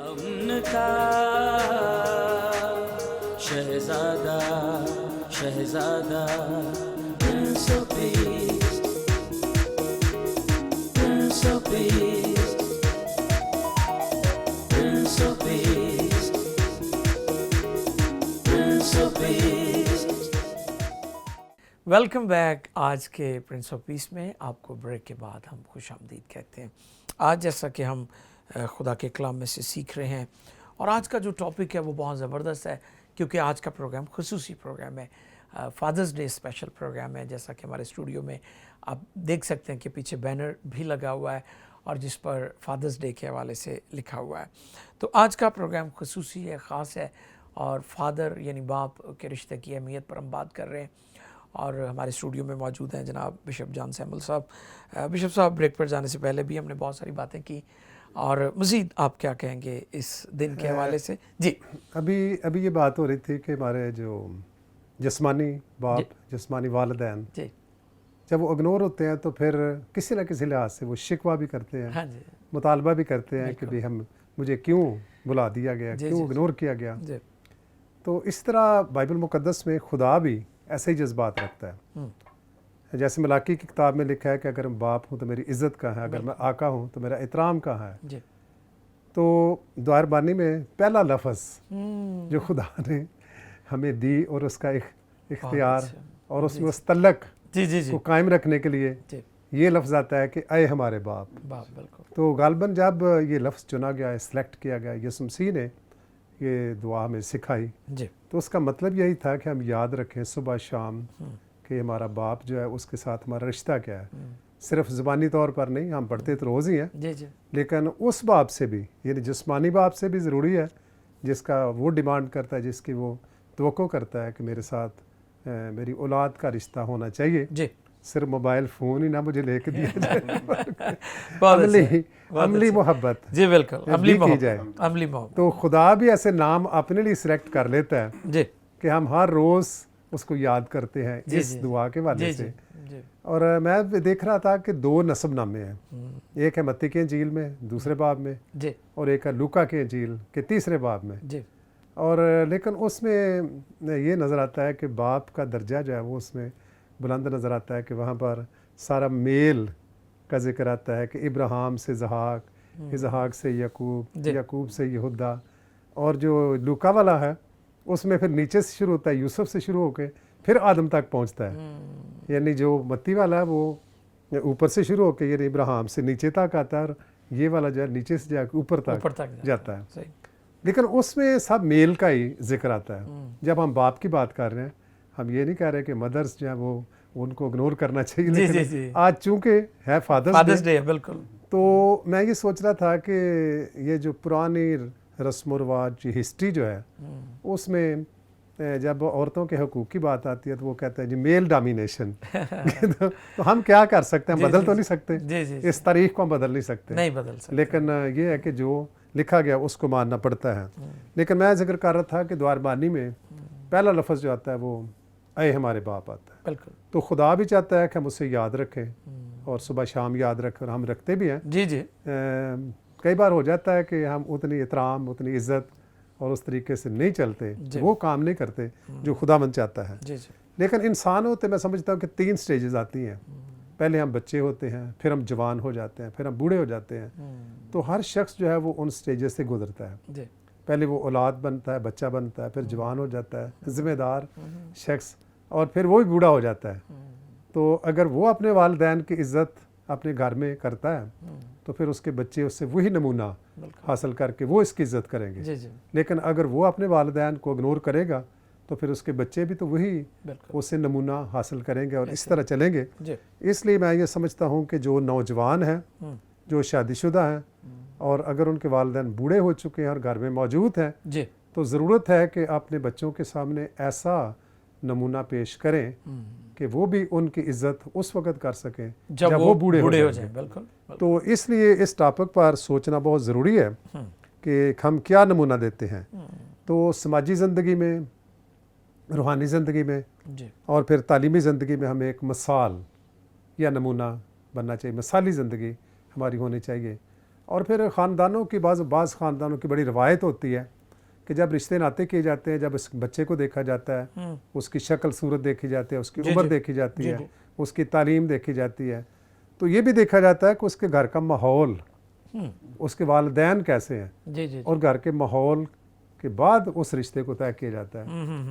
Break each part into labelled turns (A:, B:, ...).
A: امن کا شہزادہ شہزادہ prince of peace prince of peace prince of peace prince of peace.
B: Welcome back. آج کے پرنس آف پیس میں آپ کو بریک کے بعد ہم خوش آمدید کہتے ہیں۔ آج جیسا کہ ہم خدا کے کلام میں سے سیکھ رہے ہیں، اور آج کا جو ٹاپک ہے وہ بہت زبردست ہے، کیونکہ آج کا پروگرام خصوصی پروگرام ہے، فادرز ڈے اسپیشل پروگرام ہے۔ جیسا کہ ہمارے اسٹوڈیو میں آپ دیکھ سکتے ہیں کہ پیچھے بینر بھی لگا ہوا ہے اور جس پر فادرز ڈے کے حوالے سے لکھا ہوا ہے۔ تو آج کا پروگرام خصوصی ہے، خاص ہے، اور فادر یعنی باپ کے رشتے کی اہمیت پر ہم بات کر رہے ہیں۔ اور ہمارے اسٹوڈیو میں موجود ہیں جناب بشپ جان سیمول صاحب۔ بشپ صاحب، بریک پر جانے سے پہلے بھی ہم نے بہت ساری باتیں کی، اور مزید آپ کیا کہیں گے اس دن کے حوالے سے؟ جی،
C: ابھی یہ بات ہو رہی تھی کہ ہمارے جو جسمانی باپ، جسمانی والدین،
B: جی
C: جب وہ اگنور ہوتے ہیں تو پھر کسی نہ کسی لحاظ سے وہ شکوہ بھی کرتے ہیں،
B: ہاں جی،
C: مطالبہ بھی کرتے ہیں کہ
B: بالکل۔
C: بھی مجھے کیوں بلا دیا گیا،
B: جی
C: کیوں
B: جی
C: اگنور کیا گیا۔
B: جی
C: تو اس طرح بائبل مقدس میں خدا بھی ایسے ہی جذبات رکھتا ہے۔ جیسے ملاکی کی کتاب میں لکھا ہے کہ اگر میں باپ ہوں تو میری عزت کہاں ہے، اگر میں آقا ہوں تو میرا احترام کہاں ہے۔
B: جی،
C: تو دعائے ربانی میں پہلا لفظ جو خدا نے ہمیں دی اور اس کا اختیار اور اس میں اس تعلق
B: جی جی جی
C: کو قائم رکھنے کے لیے
B: جی،
C: یہ لفظ آتا ہے کہ اے ہمارے باپ۔
B: باپ، بالکل۔
C: تو غالباً جب یہ لفظ چنا گیا، سلیکٹ کیا گیا، یسوع مسیح نے یہ دعا ہمیں سکھائی،
B: جی
C: تو اس کا مطلب یہی تھا کہ ہم یاد رکھیں صبح شام کہ ہمارا باپ جو ہے اس کے ساتھ ہمارا رشتہ کیا ہے۔ صرف زبانی طور پر نہیں، ہم پڑھتے تو روز ہی ہیں،
B: جی جی
C: لیکن اس باپ سے بھی، یعنی جسمانی باپ سے بھی ضروری ہے جس کا وہ ڈیمانڈ کرتا ہے، جس کی وہ توقع کرتا ہے کہ میرے ساتھ میری اولاد کا رشتہ ہونا چاہیے۔
B: جی،
C: صرف موبائل فون ہی نہ مجھے لے کے دیا جائے،
B: بہت اچھا،
C: عملی محبت
B: جی بالکل، عملی
C: کی
B: محبت،
C: جائے۔
B: عملی محبت۔
C: تو خدا بھی ایسے نام اپنے لیے سلیکٹ کر لیتا ہے
B: جی
C: کہ ہم ہر روز اس کو یاد کرتے ہیں
B: جی
C: اس
B: جی
C: دعا کے حوالے
B: جی
C: سے۔
B: جی
C: اور میں دیکھ رہا تھا کہ 2 نسب نامے ہیں، ایک ہے متی کے انجیل میں دوسرے باب میں،
B: جی
C: اور ایک ہے لوکا کے انجیل کے تیسرے باب میں۔
B: جی
C: اور لیکن اس میں یہ نظر آتا ہے کہ باپ کا درجہ جو ہے وہ اس میں بلند نظر آتا ہے، کہ وہاں پر سارا میل کا ذکر آتا ہے کہ ابراہیم سے اسحاق، اسحاق سے یعقوب، یعقوب سے یہودا۔ اور جو لوکا والا ہے اس میں پھر نیچے سے شروع ہوتا ہے، یوسف سے شروع ہو کے پھر آدم تک پہنچتا ہے۔ یعنی جو متی والا ہے وہ اوپر سے شروع ہو کے یعنی ابراہیم سے نیچے تک آتا ہے، اور یہ والا جو ہے نیچے سے جا کے اوپر تک جاتا ہے۔
B: صحیح۔
C: لیکن اس میں سب میل کا ہی ذکر آتا ہے۔ جب ہم باپ کی بات کر رہے ہیں، ہم یہ نہیں کہہ رہے کہ مدرس جو ہیں وہ ان کو اگنور کرنا چاہیے،
B: جی
C: لیکن
B: جی جی،
C: آج چونکہ ہے
B: فادرز ڈے، بالکل۔
C: تو میں یہ سوچ رہا تھا کہ یہ جو پرانی رسم و رواج کی ہسٹری جو ہے اس میں جب عورتوں کے حقوق کی بات آتی ہے تو وہ کہتے ہیں جی میل ڈومینیشن۔ تو ہم کیا کر سکتے ہیں، بدل تو نہیں سکتے،
B: جی جی
C: اس تاریخ کو ہم بدل نہیں سکتے،
B: نہیں بدل سکتے،
C: لیکن یہ ہے کہ جو لکھا گیا اس کو ماننا پڑتا ہے۔ لیکن میں ذکر کر رہا تھا کہ دعا ربانی میں پہلا لفظ جو آتا ہے وہ اے ہمارے باپ آتا ہے۔
B: بالکل۔
C: تو خدا بھی چاہتا ہے کہ ہم اسے یاد رکھیں، اور صبح شام یاد رکھیں، اور ہم رکھتے بھی ہیں۔
B: جی جی
C: کئی بار ہو جاتا ہے کہ ہم اتنی احترام، اتنی عزت اور اس طریقے سے نہیں چلتے، وہ کام نہیں کرتے جو خداوند چاہتا ہے۔
B: جی جی
C: لیکن انسان ہوتے میں سمجھتا ہوں کہ 3 سٹیجز آتی ہیں۔ پہلے ہم بچے ہوتے ہیں، پھر ہم جوان ہو جاتے ہیں، پھر ہم بوڑھے ہو جاتے ہیں۔ تو ہر شخص جو ہے وہ ان سٹیجز سے گزرتا ہے۔
B: جی
C: پہلے وہ اولاد بنتا ہے، بچہ بنتا ہے، پھر جوان ہو جاتا ہے، ذمہ دار شخص، اور پھر وہ بھی بوڑھا ہو جاتا ہے۔ تو اگر وہ اپنے والدین کی عزت اپنے گھر میں کرتا ہے تو پھر اس کے بچے اس سے وہی نمونہ حاصل کر کے وہ اس کی عزت کریں گے۔
B: جی جی
C: لیکن اگر وہ اپنے والدین کو اگنور کرے گا تو پھر اس کے بچے بھی تو وہی
B: بالکل،
C: اس سے نمونہ حاصل کریں گے اور اس طرح چلیں گے۔
B: جی
C: اس لیے میں یہ سمجھتا ہوں کہ جو نوجوان ہیں، جو شادی شدہ ہیں، اور اگر ان کے والدین بوڑھے ہو چکے ہیں اور گھر میں موجود ہیں،
B: جی
C: تو ضرورت ہے کہ اپنے بچوں کے سامنے ایسا نمونہ پیش کریں کہ وہ بھی ان کی عزت اس وقت کر سکیں جب وہ بوڑھے ہو جائیں۔
B: بالکل۔
C: تو اس لیے اس ٹاپک پر سوچنا بہت ضروری ہے کہ ہم کیا نمونہ دیتے ہیں۔ تو سماجی زندگی میں، روحانی زندگی میں،
B: جی
C: اور پھر تعلیمی زندگی میں ہمیں ایک مثال یا نمونہ بننا چاہیے، مثالی زندگی ہماری ہونی چاہیے۔ اور پھر خاندانوں کی بعض خاندانوں کی بڑی روایت ہوتی ہے کہ جب رشتے ناطے کیے جاتے ہیں، جب اس بچے کو دیکھا جاتا ہے، اس کی شکل صورت دیکھی جاتی ہے، اس کی عمر دیکھی جاتی ہے، اس کی تعلیم دیکھی جاتی ہے، تو یہ بھی دیکھا جاتا ہے کہ اس کے گھر کا ماحول، اس کے والدین کیسے ہیں، اور گھر کے ماحول کے بعد اس رشتے کو طے کیا جاتا ہے۔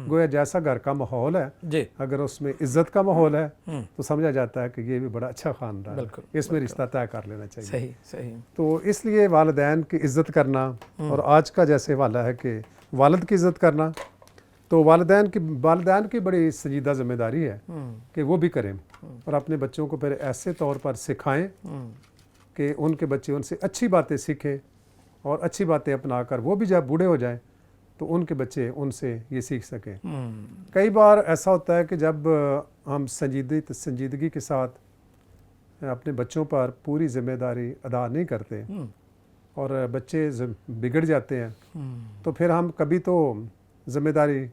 C: گویا جیسا گھر کا ماحول ہے، اگر اس میں عزت کا ماحول ہے تو سمجھا جاتا ہے کہ یہ بھی بڑا اچھا خاندان ہے، اس میں رشتہ طے کر لینا چاہیے۔
B: صحیح۔
C: تو اس لیے والدین کی عزت کرنا، اور آج کا جیسے حوالہ ہے کہ والد کی عزت کرنا، تو والدین کی بڑی سنجیدہ ذمہ داری ہے کہ وہ بھی کریں، اور اپنے بچوں کو پھر ایسے طور پر سکھائیں کہ ان کے بچے ان سے اچھی باتیں سیکھیں، اور اچھی باتیں اپنا کر وہ بھی جب بوڑھے ہو جائیں تو ان کے بچے ان سے یہ سیکھ سکیں۔ کئی بار ایسا ہوتا ہے کہ جب ہم سنجیدگی کے ساتھ اپنے بچوں پر پوری ذمہ داری ادا نہیں کرتے اور بچے بگڑ جاتے ہیں، تو پھر ہم کبھی تو ذمہ داری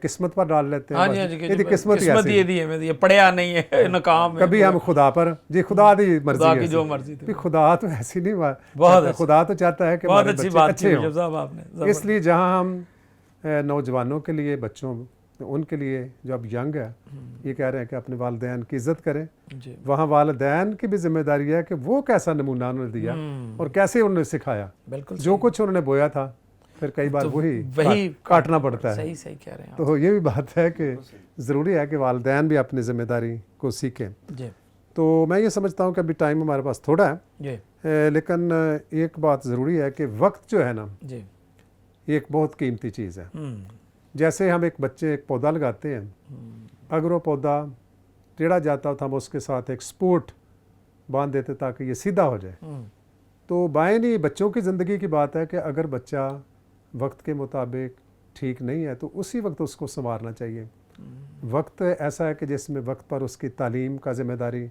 C: قسمت پر ڈال لیتے ہیں، یہ قسمت ہی ہے،
B: پڑھیا نہیں ہے، ناکام ہے،
C: کبھی ہم خدا پر، خدا دی مرضی ہے،
B: جو مرضی تھی،
C: خدا تو ایسی نہیں ہوا، خدا تو چاہتا ہے کہ ہمارے بچے اچھے ہوں۔ اس لیے جہاں ہم نوجوانوں کے لیے، بچوں، ان کے لیے جو اب ینگ ہے، یہ کہہ رہے ہیں کہ اپنے والدین کی عزت کریں، وہاں والدین کی بھی ذمہ داری ہے کہ وہ کیسا نمونہ انہوں نے دیا اور کیسے انہوں نے سکھایا، جو کچھ انہوں نے بویا تھا پھر کئی بار وہی کاٹنا پڑتا ہے۔
B: صحیح کہہ رہے ہیں۔
C: تو یہ بھی بات ہے کہ ضروری ہے کہ والدین بھی اپنی ذمہ داری کو سیکھیں۔ تو میں یہ سمجھتا ہوں کہ ابھی ٹائم ہمارے پاس تھوڑا ہے، لیکن ایک بات ضروری ہے کہ وقت جو ہے نا، یہ ایک بہت قیمتی چیز ہے۔ جیسے ہم ایک پودا لگاتے ہیں، اگر وہ پودا ٹیڑھا جاتا تو ہم اس کے ساتھ ایک سپورٹ باندھ دیتے تاکہ یہ سیدھا ہو جائے۔ تو بائیں نہیں، بچوں کی زندگی کی بات ہے کہ اگر بچہ وقت کے مطابق ٹھیک نہیں ہے تو اسی وقت اس کو سنوارنا چاہیے۔ وقت ایسا ہے کہ جس میں وقت پر اس کی تعلیم کا ذمہ داری،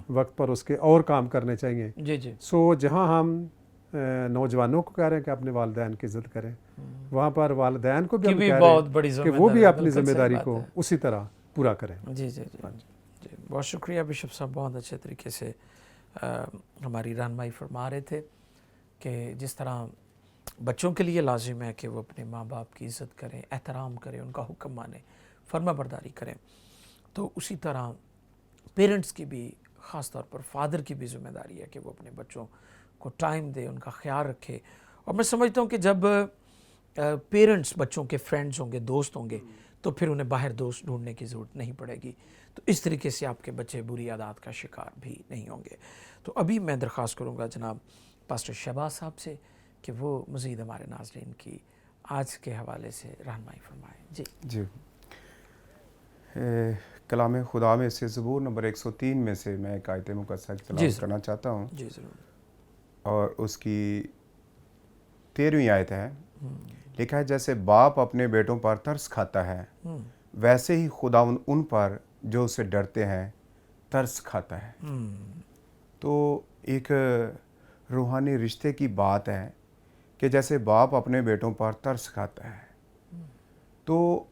C: وقت پر اس کے اور کام کرنے چاہیے۔ سو جہاں ہم نوجوانوں کو کہہ رہے ہیں کہ اپنے والدین کی عزت کریں، وہاں پر والدین کو بھی ہم کہہ رہے ہیں کہ وہ بھی اپنی ذمہ داری کو اسی طرح پورا کریں۔
B: جی بہت شکریہ بشپ صاحب، بہت اچھے طریقے سے ہماری رہنمائی فرما رہے تھے کہ جس طرح بچوں کے لیے لازم ہے کہ وہ اپنے ماں باپ کی عزت کریں، احترام کریں، ان کا حکم مانیں، فرما برداری کریں، تو اسی طرح پیرنٹس کی بھی، خاص طور پر فادر کی بھی ذمہ داری ہے کہ وہ اپنے بچوں کو ٹائم دے، ان کا خیال رکھے۔ اور میں سمجھتا ہوں کہ جب پیرنٹس بچوں کے فرینڈز ہوں گے، دوست ہوں گے، تو پھر انہیں باہر دوست ڈھونڈنے کی ضرورت نہیں پڑے گی، تو اس طریقے سے آپ کے بچے بری عادات کا شکار بھی نہیں ہوں گے۔ تو ابھی میں درخواست کروں گا جناب پاسٹر شہباز صاحب سے کہ وہ مزید ہمارے ناظرین کی آج کے حوالے سے رہنمائی فرمائیں۔
D: جی کلام خدا میں سے زبور نمبر 103 میں سے میں ایک آیت مقدسہ تلاوت کرنا چاہتا ہوں۔
B: جی ضرور۔ اور
D: اس کی 13ویں آیت ہے، لکھا ہے جیسے باپ اپنے بیٹوں پر ترس کھاتا ہے ویسے ہی خداوند ان پر جو اسے ڈرتے ہیں ترس کھاتا ہے۔ تو ایک روحانی رشتے کی بات ہے کہ جیسے باپ اپنے بیٹوں پر ترس کھاتا ہے تو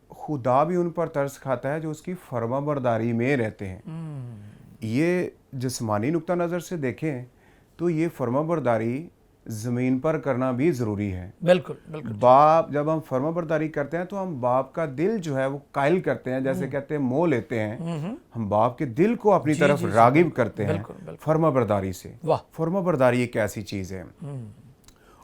D: خدا بھی ان پر ترس کھاتا ہے جو اس کی فرما برداری میں رہتے ہیں۔ یہ جسمانی نقطہ نظر سے دیکھیں تو یہ فرما برداری زمین پر کرنا بھی ضروری ہے۔
B: بالکل۔
D: باپ جب ہم فرما برداری کرتے ہیں تو ہم باپ کا دل جو ہے وہ قائل کرتے ہیں، جیسے کہتے ہیں موہ لیتے ہیں، ہم باپ کے دل کو اپنی طرف راغب کرتے ہیں فرما برداری سے۔ فرما برداری ایک ایسی چیز ہے،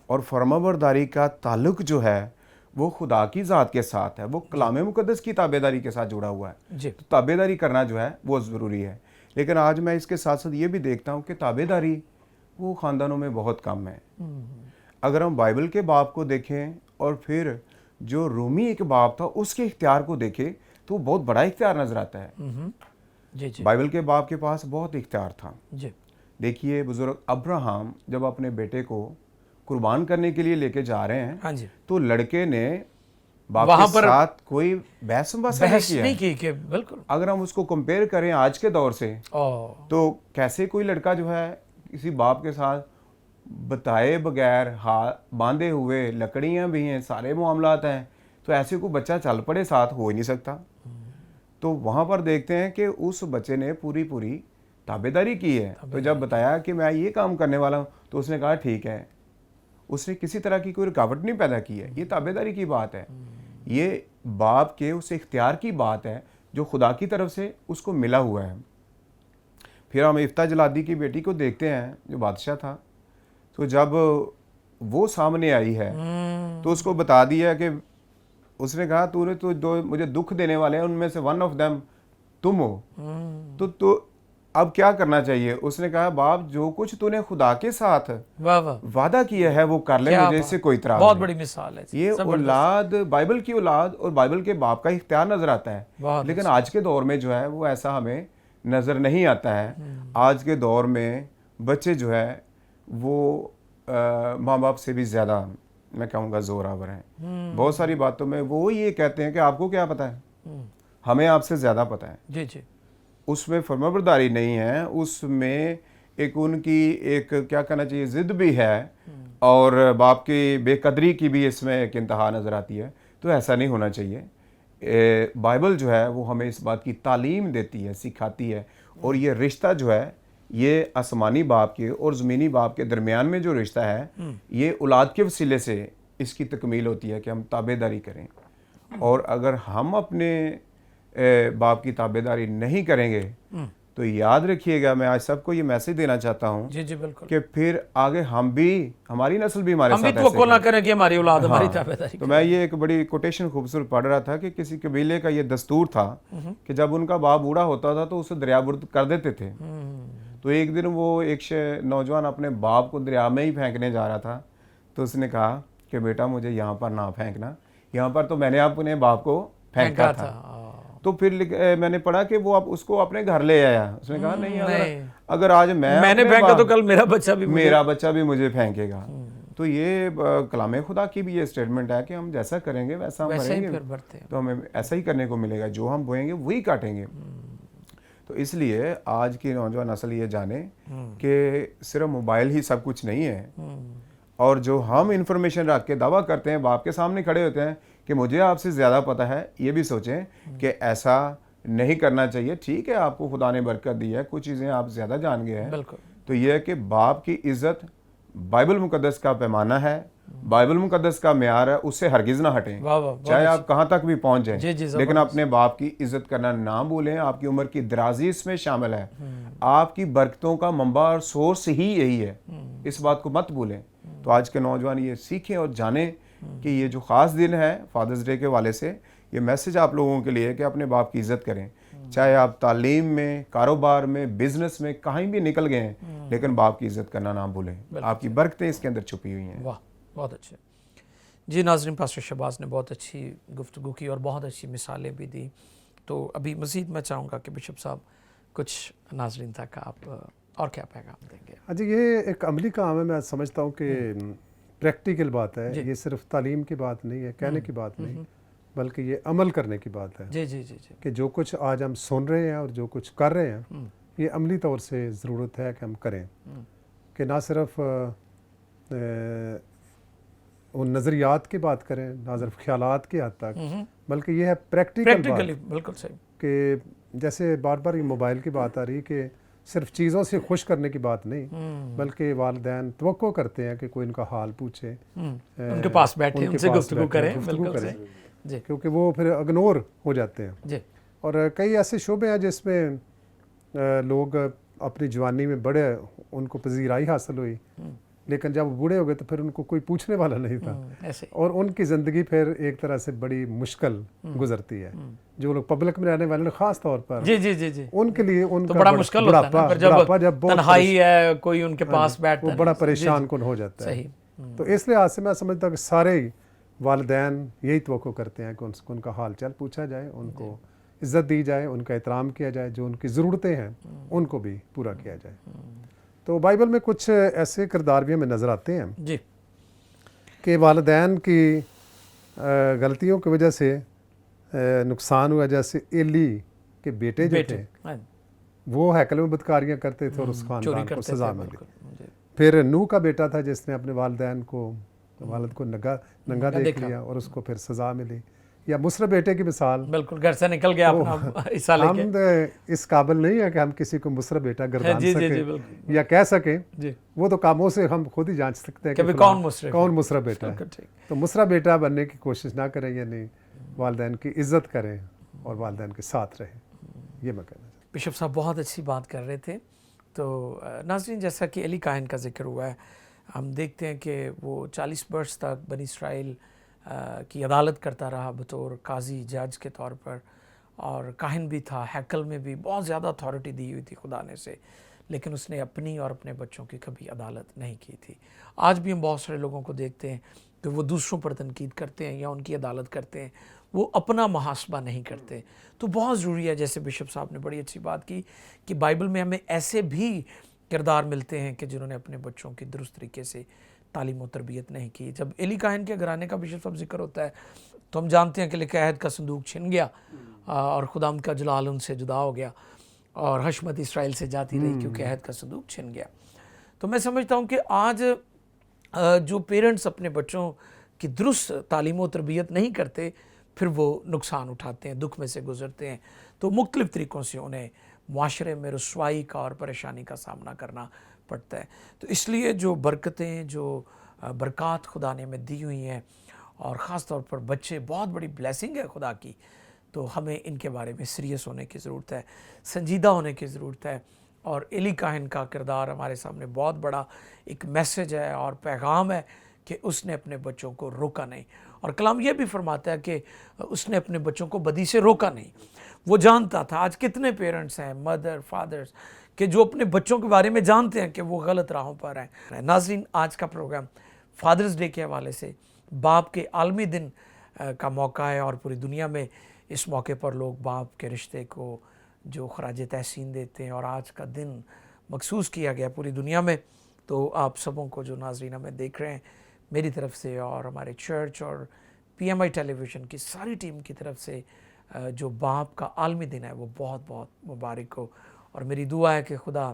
D: اور فرما برداری کا تعلق جو ہے وہ خدا کی ذات کے ساتھ ہے، وہ کلام مقدس کی تابعداری کے ساتھ جڑا ہوا ہے۔ تو تابعداری کرنا جو ہے وہ ضروری ہے، لیکن آج میں اس کے ساتھ ساتھ یہ بھی دیکھتا ہوں کہ تابعداری وہ خاندانوں میں بہت کم ہے۔ اگر ہم بائبل کے باپ کو دیکھیں اور پھر جو رومی ایک باپ تھا اس کے اختیار کو دیکھیں تو وہ بہت بڑا اختیار نظر آتا ہے۔ بائبل کے باپ کے پاس بہت اختیار تھا۔ دیکھیے بزرگ ابراہم جب اپنے بیٹے کو قربان کرنے کے لیے لے کے جا رہے ہیں تو لڑکے نے باپ کے ساتھ کوئی بحث مباحثہ نہیں کیا۔
B: بالکل
D: اگر ہم اس کو کمپیئر کریں آج کے دور سے تو کیسے کوئی لڑکا جو ہے کسی باپ کے ساتھ بتائے بغیر، باندھے ہوئے، لکڑیاں بھی ہیں، سارے معاملات ہیں، تو ایسے کوئی بچہ چل پڑے ساتھ ہو ہی نہیں سکتا۔ تو وہاں پر دیکھتے ہیں کہ اس بچے نے پوری تابعداری کی ہے۔ تو جب بتایا کہ میں یہ کام کرنے والا ہوں تو تو اس نے کہا ٹھیک ہے. اس نے کسی طرح کی کوئی رکاوٹ نہیں پیدا کی ہے. یہ تابعداری کی بات ہے, یہ باپ کے اس اختیار کی بات ہے جو خدا کی طرف سے اس کو ملا ہوا ہے. پھر ہم افتح جلادی کی بیٹی کو دیکھتے ہیں جو بادشاہ تھا, تو جب وہ سامنے آئی ہے تو اس کو بتا دیا کہ اس نے کہا تو نے تو جو مجھے دکھ دینے والے ہیں ان میں سے ون آف دیم تم ہو, تو اب کیا کرنا چاہیے. اس نے کہا باپ جو کچھ تو نے خدا کے ساتھ وعدہ کیا ہے وہ کر لے, مجھے اس سے کوئی اعتراض نہیں.
B: بہت بڑی مثال ہے.
D: یہ اولاد, بائبل کی اولاد اور بائبل کے باپ کا اختیار نظر آتا ہے, لیکن آج کے دور میں جو ہے وہ ایسا ہمیں نظر نہیں آتا ہے. آج کے دور میں بچے جو ہے وہ ماں باپ سے بھی زیادہ میں کہوں گا زور آور ہیں. بہت ساری باتوں میں وہ یہ کہتے ہیں کہ آپ کو کیا پتہ ہے, ہمیں آپ سے زیادہ پتہ ہے.
B: جی جی.
D: اس میں فرمانبرداری نہیں ہے, اس میں ایک ان کی ایک کیا کہنا چاہیے ضد بھی ہے, اور باپ کی بے قدری کی بھی اس میں ایک انتہا نظر آتی ہے. تو ایسا نہیں ہونا چاہیے. بائبل جو ہے وہ ہمیں اس بات کی تعلیم دیتی ہے, سکھاتی ہے, اور یہ رشتہ جو ہے یہ آسمانی باپ کے اور زمینی باپ کے درمیان میں جو رشتہ ہے یہ اولاد کے وسیلے سے اس کی تکمیل ہوتی ہے کہ ہم تابعداری کریں. اور اگر ہم اپنے باپ کی تابعداری نہیں کریں گے تو یاد رکھیے گا, میں آج سب کو یہ میسج دینا چاہتا ہوں
B: جی جی بالکل,
D: کہ پھر آگے ہم بھی, ہماری نسل بھی ہمارے ساتھ
B: توقع نہ کریں کہ ہماری اولاد ہماری تابعداری.
D: تو میں یہ ایک بڑی کوٹیشن خوبصورت پڑھ رہا تھا کہ کسی قبیلے کا یہ دستور تھا کہ جب ان کا باپ بوڑھا ہوتا تھا تو اسے دریا برد کر دیتے تھے. تو ایک دن وہ ایک نوجوان اپنے باپ کو دریا میں ہی پھینکنے جا رہا تھا, تو اس نے کہا کہ بیٹا مجھے یہاں پر نہ پھینکنا, یہاں پر تو میں نے اپنے باپ کو پھینکا تھا. تو پھر میں نے پڑھا کہ وہ اس کو اپنے گھر لے آیا. اس نے کہا نہیں, اگر آج میں نے
B: پھینکا تو کل میرا بچہ بھی
D: مجھے پھینکے گا. تو یہ کلام خدا کی بھی یہ اسٹیٹمنٹ ہے کہ ہم جیسا کریں گے ویسا ہم کریں گے, تو ہمیں ایسا ہی کرنے کو ملے گا, جو ہم بوئیں گے وہی کاٹیں گے. تو اس لیے آج کی نوجوان نسل یہ جانے کہ صرف موبائل ہی سب کچھ نہیں ہے, اور جو ہم انفارمیشن رکھ کے دعویٰ کرتے ہیں, باپ کے سامنے کھڑے ہوتے ہیں کہ مجھے آپ سے زیادہ پتہ ہے, یہ بھی سوچیں کہ ایسا نہیں کرنا چاہیے. ٹھیک ہے آپ کو خدا نے برکت دی ہے, کچھ چیزیں آپ زیادہ جان گئے ہیں, تو یہ ہے کہ باپ کی عزت بائبل مقدس کا پیمانہ ہے, بائبل مقدس کا معیار ہے, اس سے ہرگز نہ ہٹیں, چاہے آپ کہاں تک بھی پہنچ جائیں, لیکن اپنے باپ کی عزت کرنا نہ بھولیں. آپ کی عمر کی درازی اس میں شامل ہے, آپ کی برکتوں کا منبع اور سورس ہی یہی ہے, اس بات کو مت بھولیں. تو آج کے نوجوان یہ سیکھیں اور جانیں کہ یہ جو خاص دن ہے فادرز ڈے کے والے سے, یہ میسج آپ لوگوں کے لیے کہ اپنے باپ کی عزت کریں, چاہے آپ تعلیم میں, کاروبار میں, بزنس میں کہیں بھی نکل گئے ہیں, لیکن باپ کی عزت کرنا نہ بھولیں. آپ کی برکتیں اس کے اندر چھپی ہوئی ہیں.
B: واہ بہت اچھے. جی ناظرین, پاسٹر شہباز نے بہت اچھی گفتگو کی اور بہت اچھی مثالیں بھی دی. تو ابھی مزید میں چاہوں گا کہ بشپ صاحب کچھ ناظرین تک آپ اور کیا پیغام دیں گے.
C: جی یہ ایک عملی کام ہے, میں سمجھتا ہوں کہ پریکٹیکل بات ہے, یہ صرف تعلیم کی بات نہیں ہے, کہنے کی بات نہیں, بلکہ یہ عمل کرنے کی بات ہے.
B: جی جی جی جی, کہ
C: جو کچھ آج ہم سن رہے ہیں اور جو کچھ کر رہے ہیں یہ عملی طور سے ضرورت ہے کہ ہم کریں, کہ نہ صرف ان نظریات کی بات کریں, نہ صرف خیالات کی حد تک, بلکہ یہ ہے پریکٹیکل بات.
B: بالکل صحیح,
C: کہ جیسے بار بار یہ موبائل کی بات آ رہی کہ صرف چیزوں سے خوش کرنے کی بات نہیں, بلکہ والدین توقع کرتے ہیں کہ کوئی ان کا حال پوچھے,
B: ان کے پاس بیٹھے, ان سے گفتگو کریں,
C: کیونکہ وہ پھر اگنور ہو جاتے ہیں. اور کئی ایسے شعبے ہیں جس میں لوگ اپنی جوانی میں بڑے, ان کو پذیرائی حاصل ہوئی, لیکن جب وہ بوڑھے ہو گئے تو پھر ان کو کوئی پوچھنے والا نہیں تھا, اور ان کی زندگی پھر ایک طرح سے بڑی مشکل گزرتی ہے. جو لوگ پبلک میں رہنے والے خاص طور پر
B: جی جی جی جی,
C: ان کے لیے ان
B: کا
C: بڑا
B: مشکل ہوتا ہے جب تنہائی ہے, کوئی ان کے پاس بیٹھتا ہے,
C: وہ بڑا پریشان کن ہو جاتا ہے. تو اس لحاظ سے میں سمجھتا ہوں کہ سارے والدین یہی توقع کرتے ہیں کہ ان کا حال چال پوچھا جائے, ان کو عزت دی جائے, ان کا احترام کیا جائے, جو ان کی ضرورتیں ہیں ان کو بھی پورا کیا جائے. تو بائبل میں کچھ ایسے کردار بھی ہمیں نظر آتے ہیں
B: جی
C: کہ والدین کی غلطیوں کی وجہ سے نقصان ہوا. جیسے ایلی کے بیٹے جو تھے وہ ہیکل میں بدکاریاں کرتے تھے اور اس خاندان کو سزا ملی. پھر نوح کا بیٹا تھا جس نے اپنے والدین کو, والد کو ننگا دیکھ لیا اور اس کو پھر سزا ملی. یا مصر بیٹے کی مثال،
B: بالکل گھر سے نکل گیا اپنا حصہ لے کے،
C: ہم اس قابل نہیں ہے کہ ہم کسی کو مصر بیٹا گردان سکیں یا کہہ سکیں، وہ تو کاموں سے ہم خود ہی جانچ سکتے ہیں کہ کون مصر بیٹا ہے. تو مصر بیٹا بننے کی کوشش نہ کریں، یعنی والدین کی عزت کریں اور والدین کے ساتھ رہیں. یہ میں کہنا چاہتا ہوں.
B: بشپ صاحب بہت اچھی بات کر رہے تھے. تو ناظرین، جیسا کہ علی کاہن کا ذکر ہوا ہے، ہم دیکھتے ہیں کہ وہ 40 برس تک بنی اسرائیل کی عدالت کرتا رہا بطور قاضی جج کے طور پر، اور کاہن بھی تھا، ہیکل میں بھی بہت زیادہ اتھارٹی دی ہوئی تھی خدا نے سے، لیکن اس نے اپنی اور اپنے بچوں کی کبھی عدالت نہیں کی تھی. آج بھی ہم بہت سارے لوگوں کو دیکھتے ہیں کہ وہ دوسروں پر تنقید کرتے ہیں یا ان کی عدالت کرتے ہیں، وہ اپنا محاسبہ نہیں کرتے. تو بہت ضروری ہے، جیسے بشپ صاحب نے بڑی اچھی بات کی کہ بائبل میں ہمیں ایسے بھی کردار ملتے ہیں کہ جنہوں نے اپنے بچوں کی درست طریقے سے تعلیم و تربیت نہیں کی. جب علی کاہن کے گھرانے کا بشپ صاحب ذکر ہوتا ہے تو ہم جانتے ہیں کہ لکھا عہد کا صندوق چھن گیا اور خداوند کا جلال ان سے جدا ہو گیا اور حشمت اسرائیل سے جاتی رہی کیونکہ عہد کا صندوق چھن گیا. تو میں سمجھتا ہوں کہ آج جو پیرنٹس اپنے بچوں کی درست تعلیم و تربیت نہیں کرتے، پھر وہ نقصان اٹھاتے ہیں، دکھ میں سے گزرتے ہیں، تو مختلف طریقوں سے انہیں معاشرے میں رسوائی کا اور پریشانی کا سامنا کرنا پڑتا ہے. تو اس لیے جو برکتیں، جو برکات خدا نے ہمیں دی ہوئی ہیں، اور خاص طور پر بچے بہت بڑی بلیسنگ ہے خدا کی، تو ہمیں ان کے بارے میں سیریس ہونے کی ضرورت ہے، سنجیدہ ہونے کی ضرورت ہے. اور علی کاہن کا کردار ہمارے سامنے بہت بڑا ایک میسج ہے اور پیغام ہے کہ اس نے اپنے بچوں کو روکا نہیں. اور کلام یہ بھی فرماتا ہے کہ اس نے اپنے بچوں کو بدی سے روکا نہیں. وہ جانتا تھا. آج کتنے پیرنٹس ہیں، مدر، فادرز، کہ جو اپنے بچوں کے بارے میں جانتے ہیں کہ وہ غلط راہوں پر ہیں. ناظرین، آج کا پروگرام فادرز ڈے کے حوالے سے، باپ کے عالمی دن کا موقع ہے، اور پوری دنیا میں اس موقع پر لوگ باپ کے رشتے کو جو خراج تحسین دیتے ہیں، اور آج کا دن مخصوص کیا گیا پوری دنیا میں. تو آپ سبوں کو جو ناظرین ہمیں دیکھ رہے ہیں، میری طرف سے اور ہمارے چرچ اور پی ایم آئی ٹیلی ویژن کی ساری ٹیم کی طرف سے جو باپ کا عالمی دن ہے وہ بہت بہت مبارک ہو. اور میری دعا ہے کہ خدا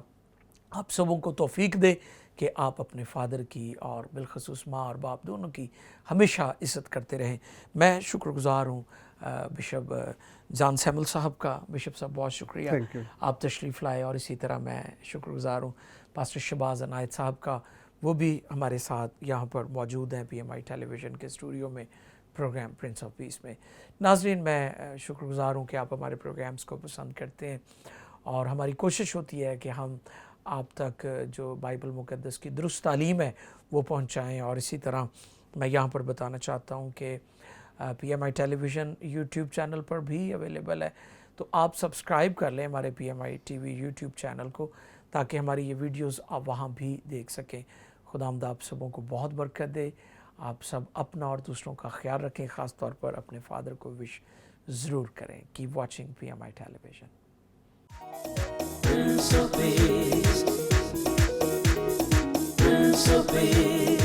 B: آپ سبوں کو توفیق دے کہ آپ اپنے فادر کی اور بالخصوص ماں اور باپ دونوں کی ہمیشہ عزت کرتے رہیں. میں شکر گزار ہوں بشپ جان سیمل صاحب کا. بشپ صاحب بہت شکریہ، آپ تشریف لائے. اور اسی طرح میں شکر گزار ہوں پاسٹر شہباز عنایت صاحب کا، وہ بھی ہمارے ساتھ یہاں پر موجود ہیں پی ایم آئی ٹیلی ویژن کے اسٹوڈیو میں پروگرام پرنس آف پیس میں. ناظرین، میں شکر گزار ہوں کہ آپ ہمارے پروگرامز کو پسند کرتے ہیں، اور ہماری کوشش ہوتی ہے کہ ہم آپ تک جو بائبل مقدس کی درست تعلیم ہے وہ پہنچائیں. اور اسی طرح میں یہاں پر بتانا چاہتا ہوں کہ P M I television YouTube channel پر بھی اویلیبل ہے، تو آپ سبسکرائب کر لیں ہمارے P M I T V YouTube channel کو، تاکہ ہماری یہ ویڈیوز آپ وہاں بھی دیکھ سکیں. خداوند آپ سبوں کو بہت برکت دے. آپ سب اپنا اور دوسروں کا خیال رکھیں، خاص طور پر اپنے فادر کو وش ضرور کریں. Keep watching P M I television.
A: Prince of Peace, Prince of Peace.